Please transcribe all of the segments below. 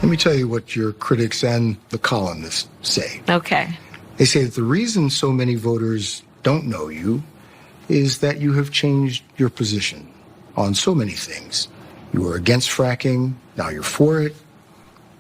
Let me tell you what your critics and the columnists say. Okay. They say that the reason so many voters don't know you is that you have changed your position on so many things. You were against fracking, now you're for it.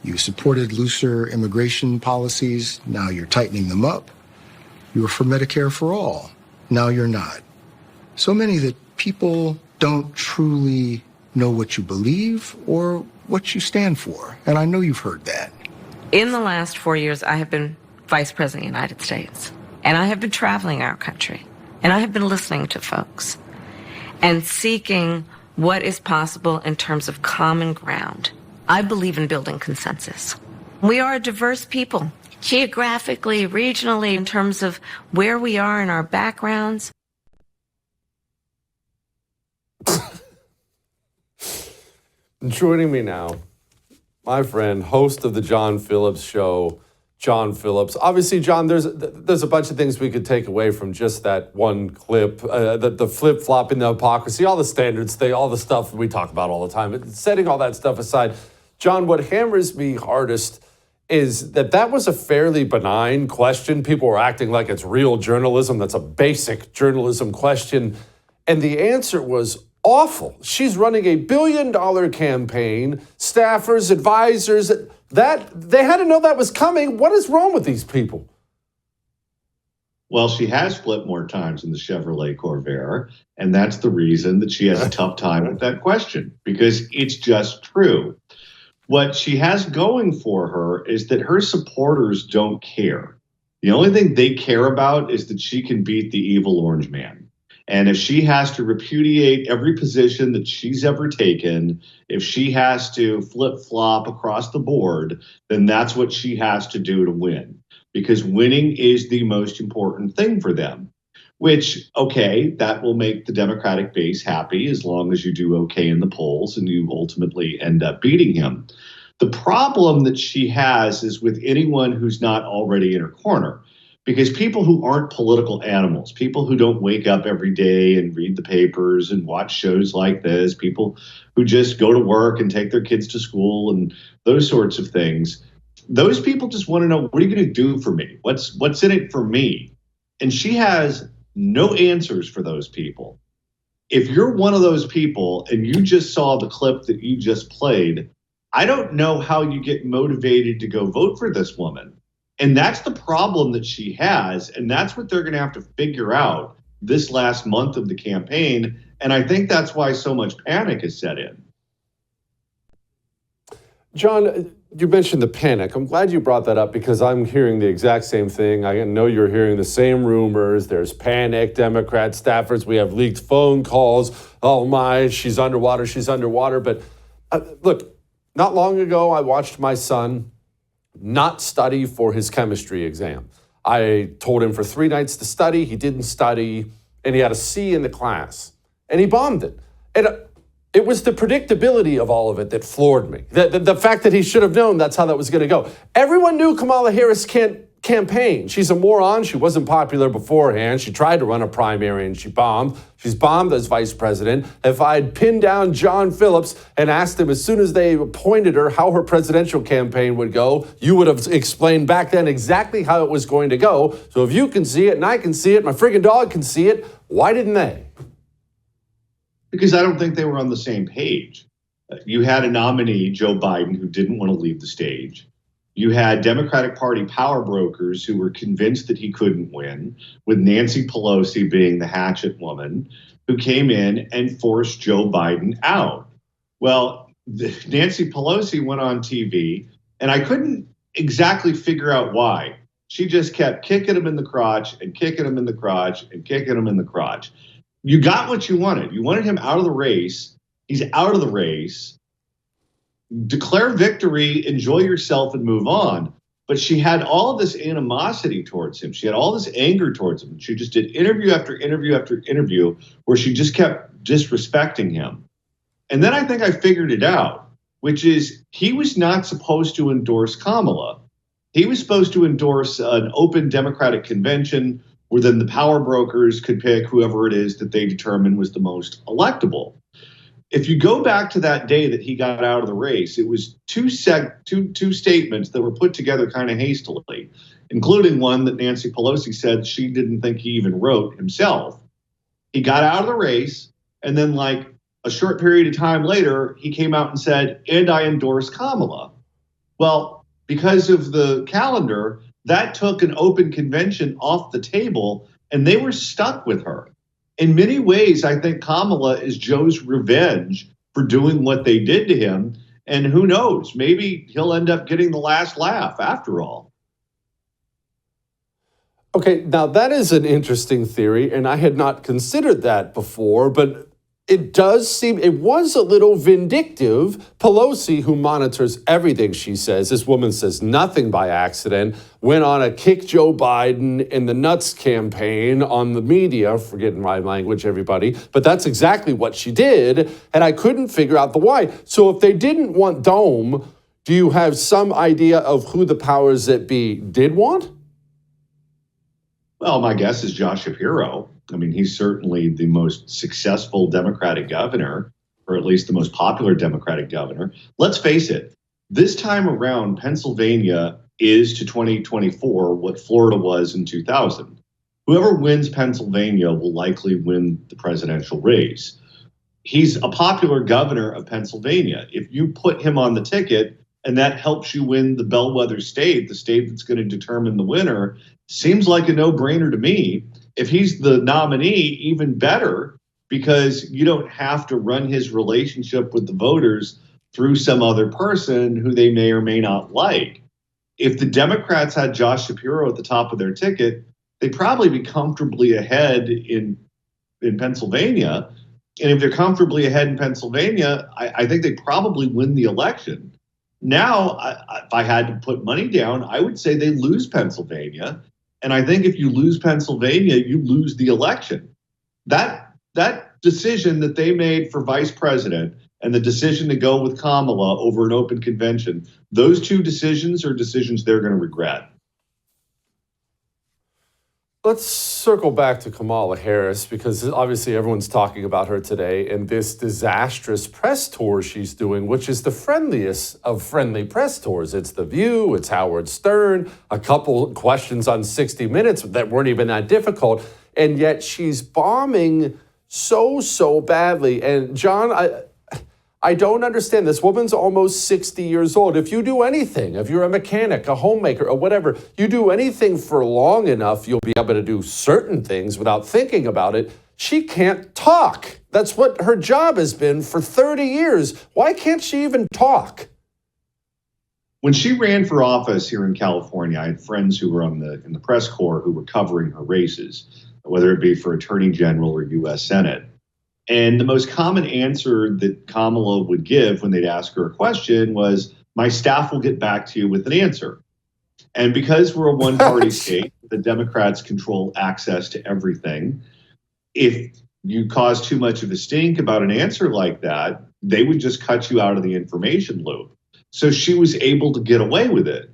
You supported looser immigration policies, now you're tightening them up. You were for Medicare for all, now you're not. So many that people don't truly know what you believe or what you stand for. And I know you've heard that. In the last 4 years, I have been Vice President of the United States. And I have been traveling our country. And I have been listening to folks and seeking what is possible in terms of common ground. I believe in building consensus. We are a diverse people, geographically, regionally, in terms of where we are in our backgrounds. Joining me now, my friend, host of the John Phillips Show, John Phillips. Obviously, John, there's a bunch of things we could take away from just that one clip, the flip-flopping, the hypocrisy, all the standards, all the stuff we talk about all the time. But setting all that stuff aside, John, what hammers me hardest is that was a fairly benign question. People were acting like it's real journalism. That's a basic journalism question. And the answer was awful. She's running a $1 billion campaign, staffers, advisors, that they had to know that was coming. What is wrong with these people? Well, she has flipped more times in the Chevrolet Corvair, and that's the reason that she has a tough time with that question, because it's just true. What she has going for her is that her supporters don't care. The only thing they care about is that she can beat the evil orange man. And if she has to repudiate every position that she's ever taken, if she has to flip-flop across the board, then that's what she has to do to win. Because winning is the most important thing for them. Which, okay, that will make the Democratic base happy as long as you do okay in the polls and you ultimately end up beating him. The problem that she has is with anyone who's not already in her corner. Because people who aren't political animals, people who don't wake up every day and read the papers and watch shows like this, people who just go to work and take their kids to school and those sorts of things, those people just want to know, what are you going to do for me? What's in it for me? And she has no answers for those people. If you're one of those people and you just saw the clip that you just played, I don't know how you get motivated to go vote for this woman. And that's the problem that she has. And that's what they're going to have to figure out this last month of the campaign. And I think that's why so much panic is set in. John, you mentioned the panic. I'm glad you brought that up because I'm hearing the exact same thing. I know you're hearing the same rumors. There's panic, Democrat staffers. We have leaked phone calls. Oh my, she's underwater. But look, not long ago, I watched my son not study for his chemistry exam. I told him for 3 nights to study. He didn't study, and he had a C in the class, and he bombed it. And it was the predictability of all of it that floored me. The fact that he should have known that's how that was going to go. Everyone knew Kamala Harris can't campaign. She's a moron. She wasn't popular beforehand. She tried to run a primary and she bombed. She's bombed as vice president. If I'd pinned down John Phillips and asked him as soon as they appointed her how her presidential campaign would go, you would have explained back then exactly how it was going to go. So if you can see it and I can see it, my friggin' dog can see it, why didn't they? Because I don't think they were on the same page. You had a nominee, Joe Biden, who didn't want to leave the stage. You had Democratic Party power brokers who were convinced that he couldn't win, with Nancy Pelosi being the hatchet woman, who came in and forced Joe Biden out. Well, Nancy Pelosi went on TV, and I couldn't exactly figure out why. She just kept kicking him in the crotch and kicking him in the crotch and kicking him in the crotch. You got what you wanted. You wanted him out of the race. He's out of the race. Declare victory, enjoy yourself, and move on. But she had all of this animosity towards him. She had all this anger towards him. She just did interview after interview after interview where she just kept disrespecting him. And then I think I figured it out, which is he was not supposed to endorse Kamala. He was supposed to endorse an open Democratic convention where then the power brokers could pick whoever it is that they determined was the most electable. If you go back to that day that he got out of the race, it was two statements that were put together kind of hastily, including one that Nancy Pelosi said she didn't think he even wrote himself. He got out of the race, and then like a short period of time later, he came out and said, and I endorse Kamala. Well, because of the calendar, that took an open convention off the table, and they were stuck with her. In many ways, I think Kamala is Joe's revenge for doing what they did to him. And who knows, maybe he'll end up getting the last laugh after all. Okay, now that is an interesting theory, and I had not considered that before, but it does seem, it was a little vindictive. Pelosi, who monitors everything she says, this woman says nothing by accident, went on a kick Joe Biden in the nuts campaign on the media, forgetting my language, everybody, but that's exactly what she did, and I couldn't figure out the why. So if they didn't want Dome, do you have some idea of who the powers that be did want? Well, my guess is Josh Shapiro. I mean, he's certainly the most successful Democratic governor, or at least the most popular Democratic governor. Let's face it, this time around, Pennsylvania is to 2024 what Florida was in 2000. Whoever wins Pennsylvania will likely win the presidential race. He's a popular governor of Pennsylvania. If you put him on the ticket and that helps you win the bellwether state, the state that's going to determine the winner, seems like a no-brainer to me. If he's the nominee, even better, because you don't have to run his relationship with the voters through some other person who they may or may not like. If the Democrats had Josh Shapiro at the top of their ticket, they'd probably be comfortably ahead in Pennsylvania. And if they're comfortably ahead in Pennsylvania, I think they probably win the election. Now, if I had to put money down, I would say they lose Pennsylvania. And I think if you lose Pennsylvania, you lose the election. That decision that they made for vice president and the decision to go with Kamala over an open convention, those two decisions are decisions they're going to regret. Let's circle back to Kamala Harris, because obviously everyone's talking about her today and this disastrous press tour she's doing, which is the friendliest of friendly press tours. It's The View, it's Howard Stern, a couple questions on 60 Minutes that weren't even that difficult, and yet she's bombing so badly. And John, I don't understand. This woman's almost 60 years old. If you do anything, if you're a mechanic, a homemaker, or whatever, you do anything for long enough, you'll be able to do certain things without thinking about it. She can't talk. That's what her job has been for 30 years. Why can't she even talk? When she ran for office here in California, I had friends who were in the press corps who were covering her races, whether it be for Attorney General or U.S. Senate. And the most common answer that Kamala would give when they'd ask her a question was, my staff will get back to you with an answer. And because we're a one-party state, the Democrats control access to everything. If you cause too much of a stink about an answer like that, they would just cut you out of the information loop. So she was able to get away with it.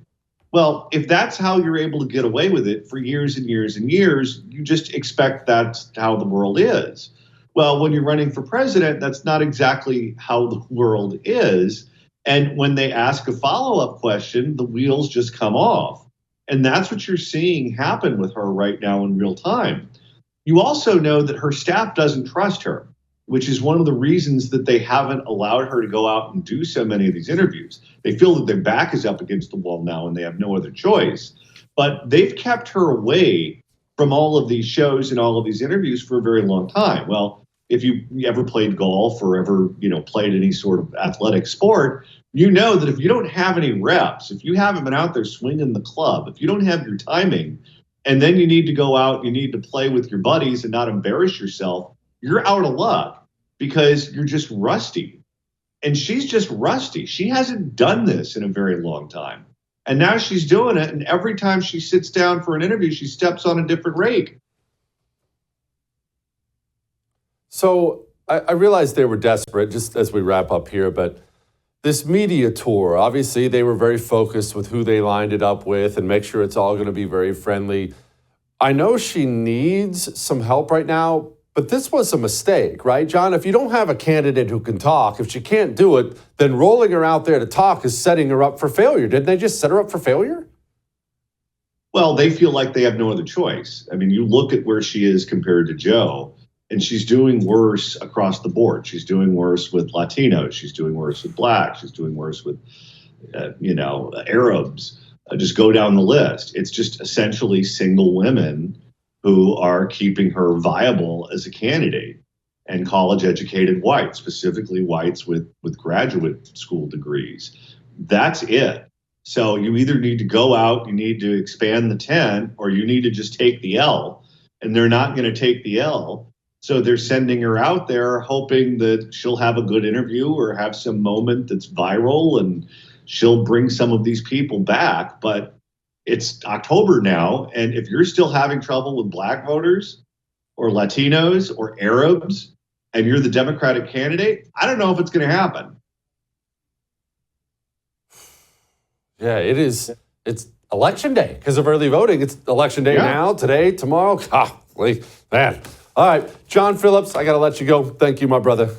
Well, if that's how you're able to get away with it for years and years and years, you just expect that's how the world is. Well, when you're running for president, that's not exactly how the world is. And when they ask a follow-up question, the wheels just come off. And that's what you're seeing happen with her right now in real time. You also know that her staff doesn't trust her, which is one of the reasons that they haven't allowed her to go out and do so many of these interviews. They feel that their back is up against the wall now and they have no other choice. But they've kept her away from all of these shows and all of these interviews for a very long time. Well, if you ever played golf or ever, played any sort of athletic sport, you know that if you don't have any reps, if you haven't been out there swinging the club, if you don't have your timing, and then you need to go out, you need to play with your buddies and not embarrass yourself, you're out of luck because you're just rusty. And she's just rusty. She hasn't done this in a very long time. And now she's doing it. And every time she sits down for an interview, she steps on a different rake. So I realized they were desperate, just as we wrap up here, but this media tour, obviously they were very focused with who they lined it up with and make sure it's all going to be very friendly. I know she needs some help right now, But this was a mistake, right, John? If you don't have a candidate who can talk, if she can't do it, then rolling her out there to talk is setting her up for failure. Didn't they just set her up for failure? Well, they feel like they have no other choice. I mean, you look at where she is compared to Joe, and she's doing worse across the board. She's doing worse with Latinos. She's doing worse with Blacks. She's doing worse with, Arabs. Just go down the list. It's just essentially single women who are keeping her viable as a candidate, and college-educated whites, specifically whites with graduate school degrees. That's it. So you either need to go out, you need to expand the tent, or you need to just take the L. And they're not going to take the L. So they're sending her out there hoping that she'll have a good interview or have some moment that's viral and she'll bring some of these people back. But it's October now, and if you're still having trouble with Black voters or Latinos or Arabs, and you're the Democratic candidate, I don't know if it's going to happen. Yeah, it is. It's election day because of early voting. It's election day now, today, tomorrow. Golly, man. All right, John Phillips, I got to let you go. Thank you, my brother.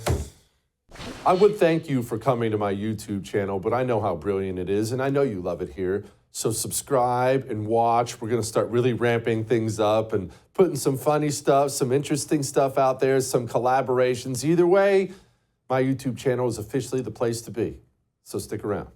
I would thank you for coming to my YouTube channel, but I know how brilliant it is, and I know you love it here. So subscribe and watch. We're going to start really ramping things up and putting some funny stuff, some interesting stuff out there, some collaborations. Either way, my YouTube channel is officially the place to be. So stick around.